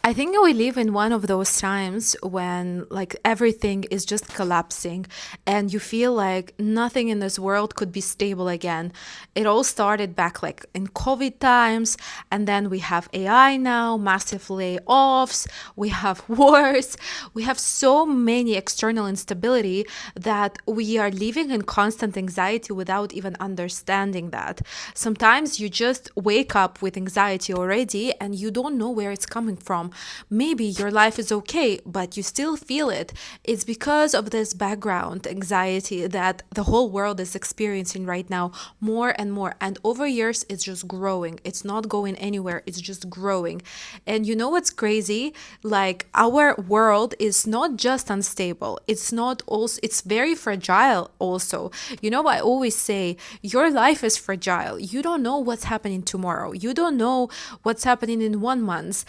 I think we live in one of those times when like everything is just collapsing and you feel like nothing in this world could be stable again. It all started back like in COVID times, and then we have AI now, massive layoffs, we have wars, we have so many external instability that we are living in constant anxiety without even understanding that. Sometimes you just wake up with anxiety already and you don't know where it's coming from. Maybe your life is okay, but you still feel it. It's because of this background anxiety that the whole world is experiencing right now more and more. And over years, it's just growing. It's not going anywhere, it's just growing. And you know what's crazy? Like, our world is not just unstable, it's very fragile also. You know, I always say your life is fragile. You don't know what's happening tomorrow, you don't know what's happening in 1 month.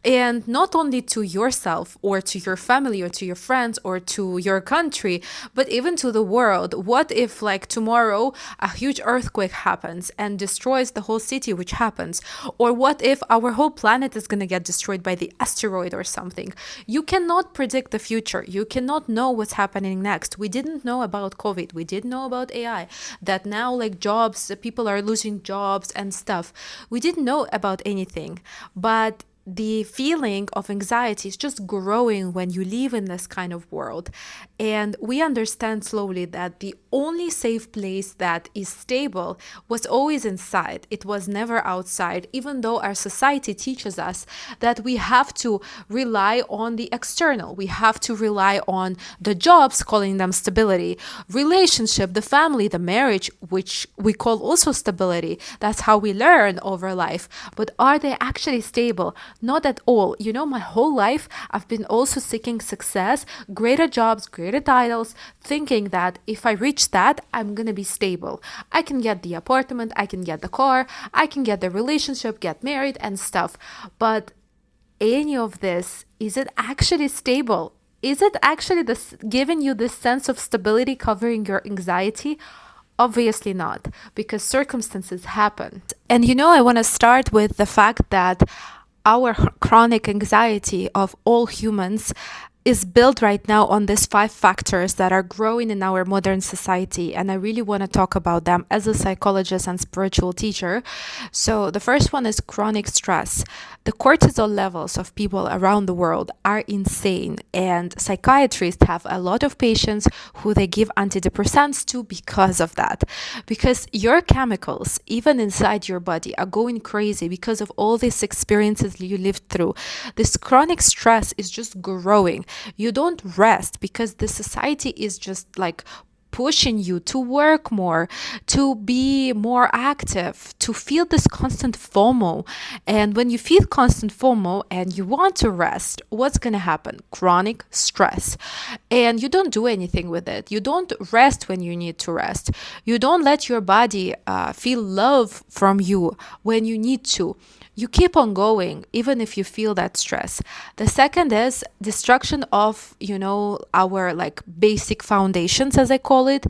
And not only to yourself or to your family or to your friends or to your country, but even to the world. What if, like, tomorrow a huge earthquake happens and destroys the whole city, which happens? Or what if our whole planet is going to get destroyed by the asteroid or something? You cannot predict the future. You cannot know what's happening next. We didn't know about COVID. We didn't know about AI, that now, like, jobs, people are losing jobs and stuff. We didn't know about anything. But the feeling of anxiety is just growing when you live in this kind of world. And we understand slowly that the only safe place that is stable was always inside. It was never outside, even though our society teaches us that we have to rely on the external. We have to rely on the jobs, calling them stability, relationship, the family, the marriage, which we call also stability. That's how we learn over life. But are they actually stable? Not at all. You know, my whole life, I've been also seeking success, greater jobs, greater titles, thinking that if I reach that, I'm gonna be stable. I can get the apartment, I can get the car, I can get the relationship, get married and stuff. But any of this, is it actually stable? Is it actually this giving you this sense of stability, covering your anxiety? Obviously not, because circumstances happen. And you know, I want to start with the fact that our chronic anxiety of all humans is built right now on these 5 factors that are growing in our modern society. And I really want to talk about them as a psychologist and spiritual teacher. So the first one is chronic stress. The cortisol levels of people around the world are insane, and psychiatrists have a lot of patients who they give antidepressants to because of that. Because your chemicals, even inside your body, are going crazy because of all these experiences you lived through. This chronic stress is just growing. You don't rest because the society is just like pushing you to work more, to be more active, to feel this constant FOMO. And when you feel constant FOMO and you want to rest, what's going to happen? Chronic stress. And you don't do anything with it. You don't rest when you need to rest. You don't let your body feel love from you when you need to. You keep on going even if you feel that stress. The second is destruction of, our like basic foundations, as I call it,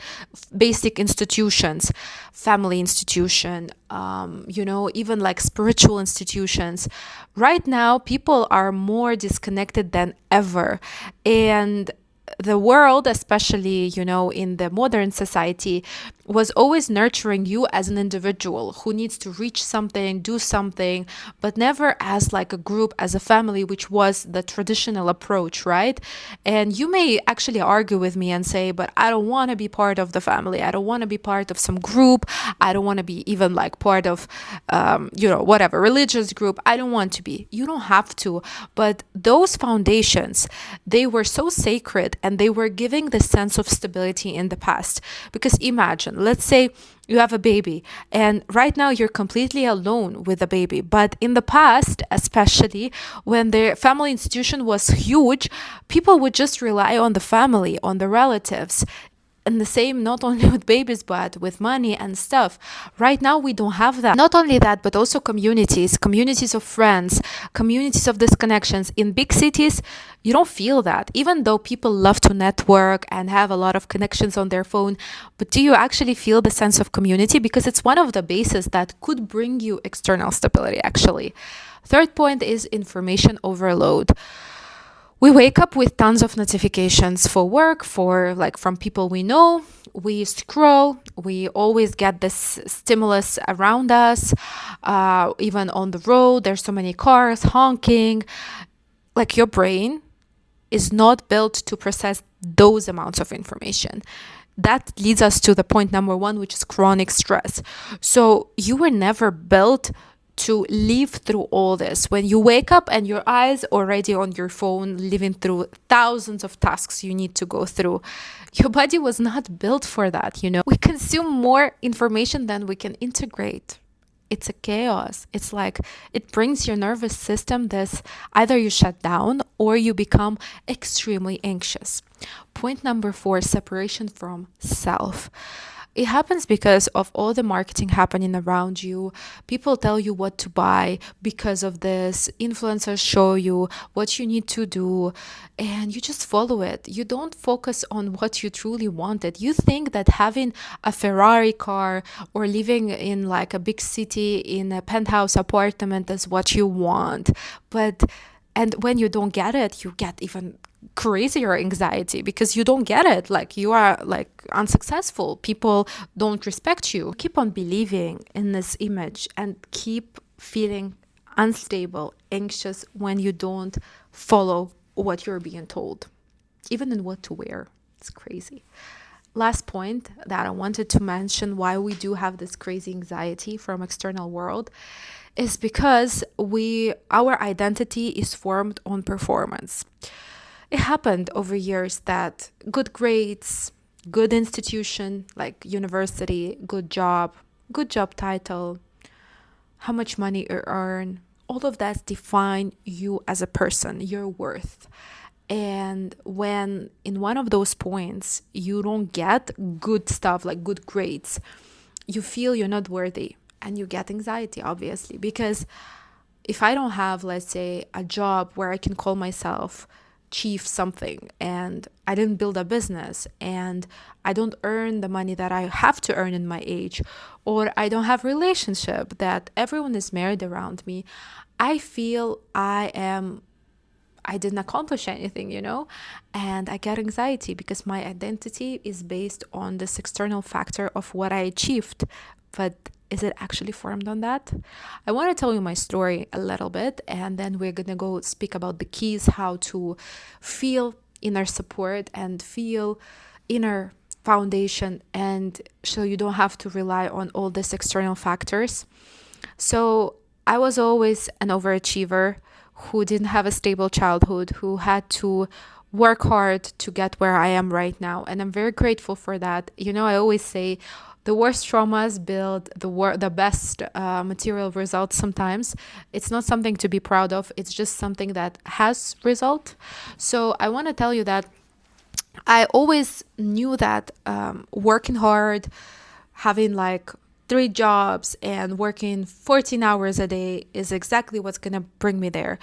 basic institutions, family institution, even like spiritual institutions. Right now, people are more disconnected than ever. And the world, especially, in the modern society, was always nurturing you as an individual who needs to reach something, do something, but never as like a group, as a family, which was the traditional approach, right? And you may actually argue with me and say, but I don't want to be part of the family. I don't want to be part of some group. I don't want to be even like part of, whatever, religious group. I don't want to be. You don't have to. But those foundations, they were so sacred and they were giving the sense of stability in the past. Because imagine, let's say you have a baby and right now you're completely alone with the baby. But in the past, especially when the family institution was huge, people would just rely on the family, on the relatives. And the same not only with babies, but with money and stuff. Right now, we don't have that. Not only that, but also communities of friends, communities of disconnections. In big cities, you don't feel that, even though people love to network and have a lot of connections on their phone. But do you actually feel the sense of community? Because it's one of the bases that could bring you external stability, actually. Third point is information overload. We wake up with tons of notifications for work, for like from people we know. We scroll, we always get this stimulus around us. Even on the road, there's so many cars honking. Like your brain is not built to process those amounts of information. That leads us to the point number one, which is chronic stress. So you were never built to live through all this. When you wake up and your eyes already on your phone, living through thousands of tasks you need to go through, your body was not built for that, you know? We consume more information than we can integrate. It's a chaos. It's like it brings your nervous system this, either you shut down or you become extremely anxious. Point number four, separation from self. It happens because of all the marketing happening around you. People tell you what to buy because of this. Influencers show you what you need to do, and you just follow it. You don't focus on what you truly wanted. You think that having a Ferrari car or living in like a big city in a penthouse apartment is what you want. But and when you don't get it, you get even crazier anxiety because you don't get it. Like you are like unsuccessful. People don't respect you. Keep on believing in this image and keep feeling unstable, anxious when you don't follow what you're being told, even in what to wear. It's crazy. Last point that I wanted to mention why we do have this crazy anxiety from external world is because our identity is formed on performance. It happened over years that good grades, good institution like university, good job title, how much money you earn, all of that define you as a person, your worth. And when in one of those points you don't get good stuff like good grades, you feel you're not worthy and you get anxiety, obviously, because if I don't have, let's say, a job where I can call myself chief something and I didn't build a business and I don't earn the money that I have to earn in my age, or I don't have relationship that everyone is married around me, I feel I didn't accomplish anything, you know? And I get anxiety because my identity is based on this external factor of what I achieved. But is it actually formed on that? I want to tell you my story a little bit, and then we're going to go speak about the keys, how to feel inner support and feel inner foundation, and so you don't have to rely on all these external factors. So I was always an overachiever who didn't have a stable childhood, who had to work hard to get where I am right now. And I'm very grateful for that. You know, I always say the worst traumas build the best material results sometimes. It's not something to be proud of. It's just something that has result. So I want to tell you that I always knew that working hard, having like 3 jobs and working 14 hours a day is exactly what's going to bring me there.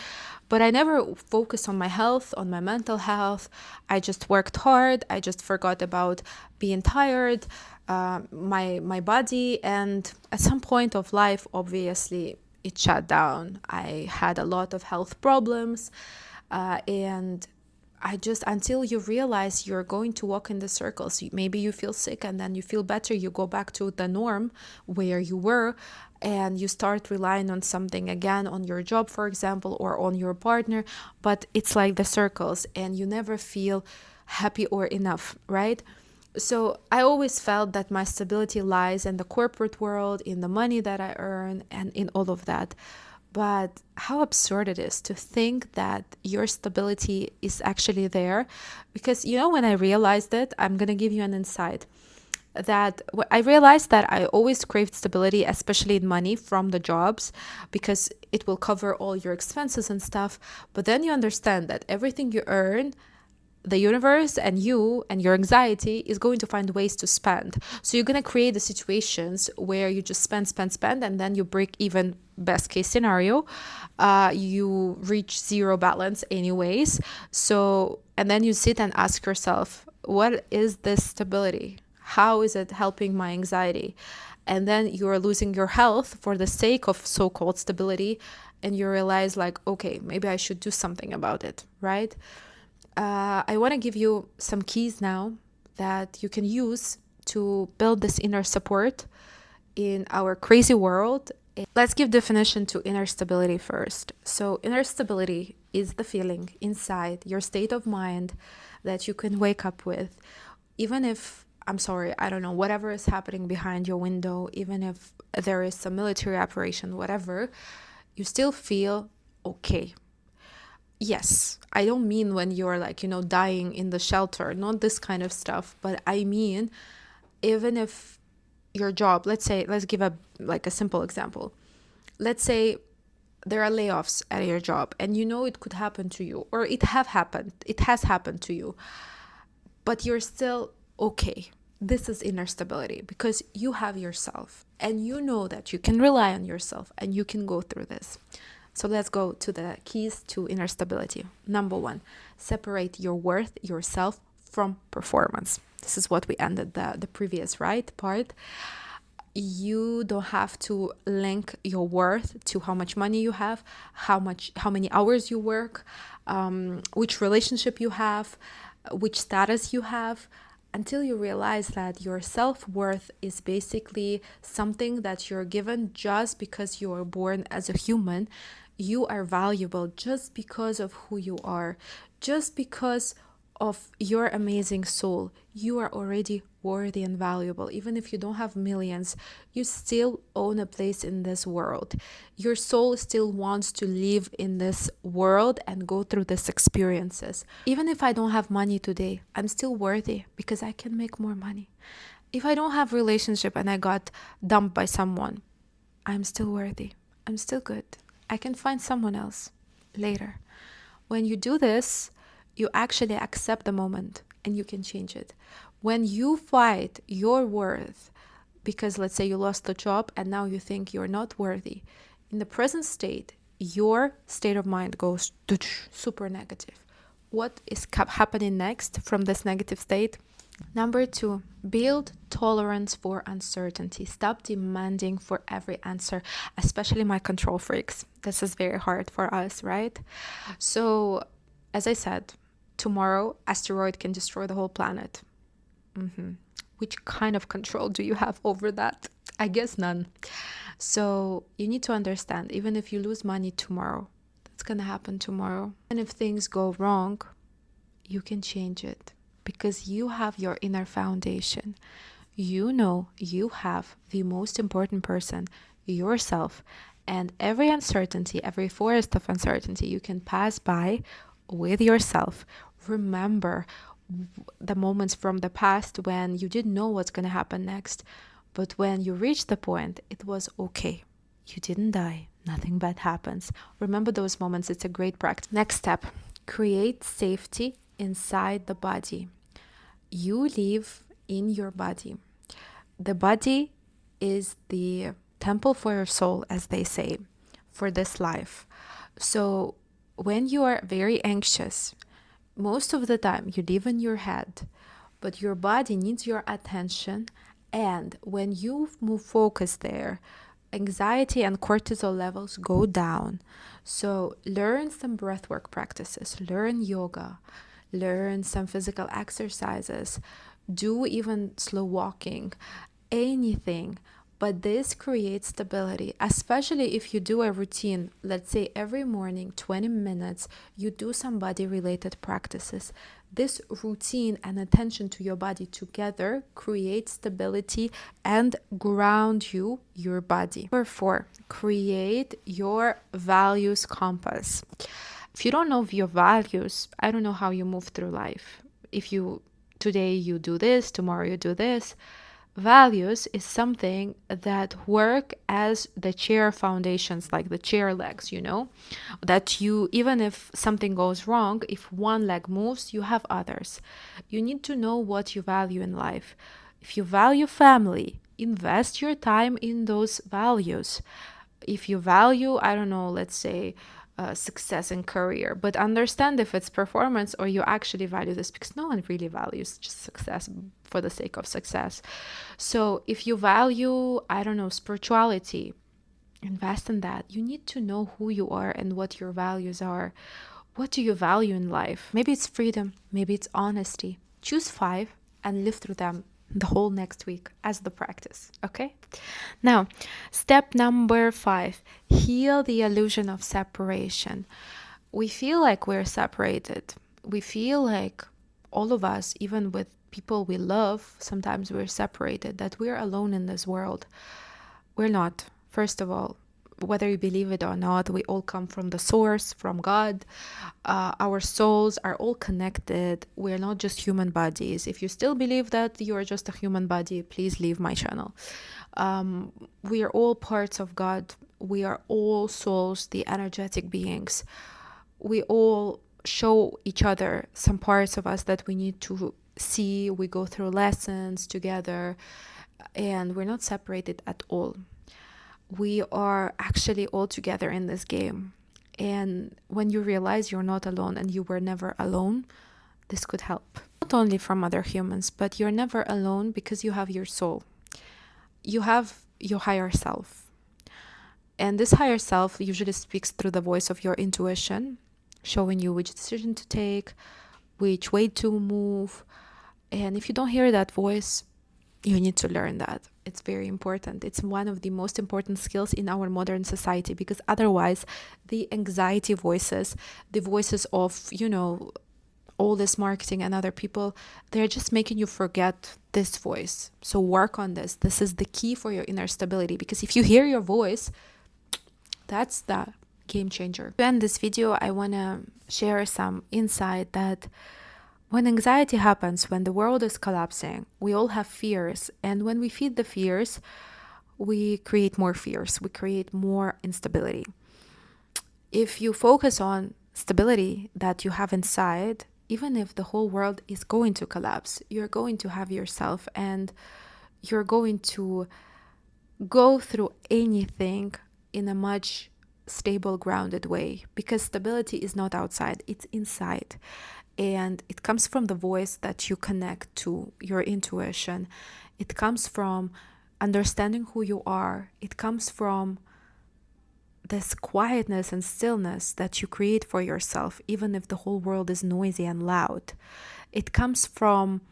But I never focused on my health, on my mental health. I just worked hard. I just forgot about being tired, my body. And at some point of life, obviously, it shut down. I had a lot of health problems. And I just, until you realize you're going to walk in the circles, maybe you feel sick and then you feel better, you go back to the norm where you were, and you start relying on something again, on your job, for example, or on your partner. But it's like the circles and you never feel happy or enough, right? So I always felt that my stability lies in the corporate world, in the money that I earn, and in all of that. But how absurd it is to think that your stability is actually there. Because, you know, when I realized it, I'm going to give you an insight that I realized that I always craved stability, especially in money from the jobs, because it will cover all your expenses and stuff. But then you understand that everything you earn, the universe and you and your anxiety is going to find ways to spend. So you're going to create the situations where you just spend, and then you break even. Best case scenario, you reach zero balance anyways. So, and then you sit and ask yourself, what is this stability? How is it helping my anxiety? And then you are losing your health for the sake of so-called stability. and you realize like, okay, maybe I should do something about it, right? I want to give you some keys now that you can use to build this inner support in our crazy world. Let's give definition to inner stability first. So inner stability is the feeling inside your state of mind that you can wake up with, even if, I'm sorry, I don't know, whatever is happening behind your window, even if there is some military operation, whatever, you still feel okay. Yes, I don't mean when you're like, dying in the shelter, not this kind of stuff, but I mean, even if your job, let's give a simple example. Let's say there are layoffs at your job and it could happen to you, or it has happened to you, but you're still okay. This is inner stability because you have yourself and you know that you can rely on yourself and you can go through this. So let's go to the keys to inner stability. Number one, separate your worth, yourself, from performance. This is what we ended the previous part. You don't have to link your worth to how much money you have, how many hours you work, which relationship you have, which status you have, until you realize that your self-worth is basically something that you're given just because you were born as a human. You are valuable just because of who you are, just because of your amazing soul. You are already worthy and valuable. Even if you don't have millions, you still own a place in this world. Your soul still wants to live in this world and go through these experiences. Even if I don't have money today, I'm still worthy because I can make more money. If I don't have relationship and I got dumped by someone, I'm still worthy. I'm still good. I can find someone else later. When you do this, you actually accept the moment and you can change it. When you fight your worth, because let's say you lost the job and now you think you're not worthy, in the present state, your state of mind goes super negative. What is happening next from this negative state? Number two, build tolerance for uncertainty. Stop demanding for every answer, especially my control freaks. This is very hard for us, right? So, as I said, tomorrow, asteroid can destroy the whole planet. Which kind of control do you have over that? I guess none. So you need to understand, even if you lose money tomorrow, that's going to happen tomorrow. And if things go wrong, you can change it because you have your inner foundation. You know you have the most important person, yourself, and every uncertainty, every forest of uncertainty you can pass by with yourself. Remember the moments from the past when you didn't know what's going to happen next, but when you reached the point, it was okay. You didn't die. Nothing bad happens. Remember those moments. It's a great practice. Next step, create safety inside the body. You live in your body. The body is the temple for your soul, as they say, for this life. So when you are very anxious, most of the time you live in your head, but your body needs your attention. And when you move focus there, anxiety and cortisol levels go down. So learn some breathwork practices, learn yoga, learn some physical exercises, do even slow walking, anything. But this creates stability, especially if you do a routine. Let's say every morning, 20 minutes, you do some body related practices. This routine and attention to your body together create stability and ground your body. Number 4, create your values compass. If you don't know your values, I don't know how you move through life. If today you do this, tomorrow you do this. Values is something that work as the chair foundations, like the chair legs, that you, even if something goes wrong, if one leg moves, you have others. You need to know what you value in life. If you value family, invest your time in those values. If you value, I don't know, let's say success in career, but understand if it's performance or you actually value this, because no one really values just success for the sake of success. So if you value, I don't know, spirituality, Invest in that. You need to know who you are and what your values are. What do you value in life? Maybe it's freedom, maybe it's honesty. Choose 5 and live through them the whole next week as the practice, okay? Now, step number 5, heal the illusion of separation. We feel like we're separated. We feel like all of us, even with people we love, sometimes we're separated, that we're alone in this world. We're not. First of all, whether you believe it or not, we all come from the source, from God. Our souls are all connected. We're not just human bodies. If you still believe that you are just a human body, please leave my channel. We are all parts of God. We are all souls, the energetic beings. We all show each other some parts of us that we need to see. We go through lessons together, and we're not separated at all. We are actually all together in this game. And when you realize you're not alone and you were never alone, this could help. Not only from other humans, but you're never alone because you have your soul. You have your higher self. And this higher self usually speaks through the voice of your intuition, showing you which decision to take, which way to move. And if you don't hear that voice, you need to learn that. It's very important. It's one of the most important skills in our modern society, because otherwise the anxiety voices, the voices of, all this marketing and other people, they're just making you forget this voice. So work on this. This is the key for your inner stability, because if you hear your voice, that's the game changer. To end this video, I want to share some insight that when anxiety happens, when the world is collapsing, we all have fears. And when we feed the fears, we create more fears. We create more instability. If you focus on stability that you have inside, even if the whole world is going to collapse, you're going to have yourself, and you're going to go through anything in a much stable, grounded way, because stability is not outside, it's inside. And it comes from the voice that you connect to, your intuition. It comes from understanding who you are. It comes from this quietness and stillness that you create for yourself, even if the whole world is noisy and loud. It comes from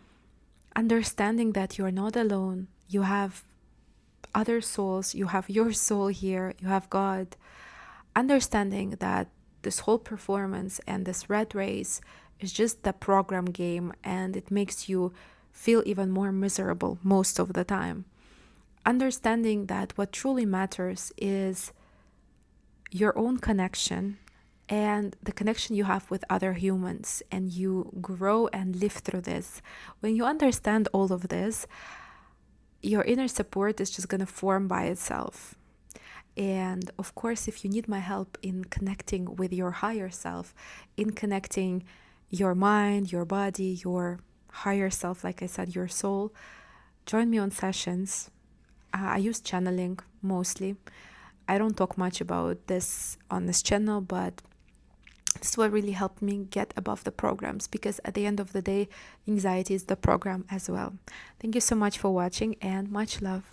understanding that you're not alone. You have other souls. You have your soul here. You have God. Understanding that this whole performance and this red race is just the program game, and it makes you feel even more miserable most of the time. Understanding that what truly matters is your own connection and the connection you have with other humans, and you grow and live through this. When you understand all of this, your inner support is just going to form by itself. And of course, if you need my help in connecting with your higher self, in connecting your mind, your body, your higher self, like I said, your soul, join me on sessions. I use channeling mostly. I don't talk much about this on this channel, but this is what really helped me get above the programs, because at the end of the day, anxiety is the program as well. Thank you so much for watching, and much love.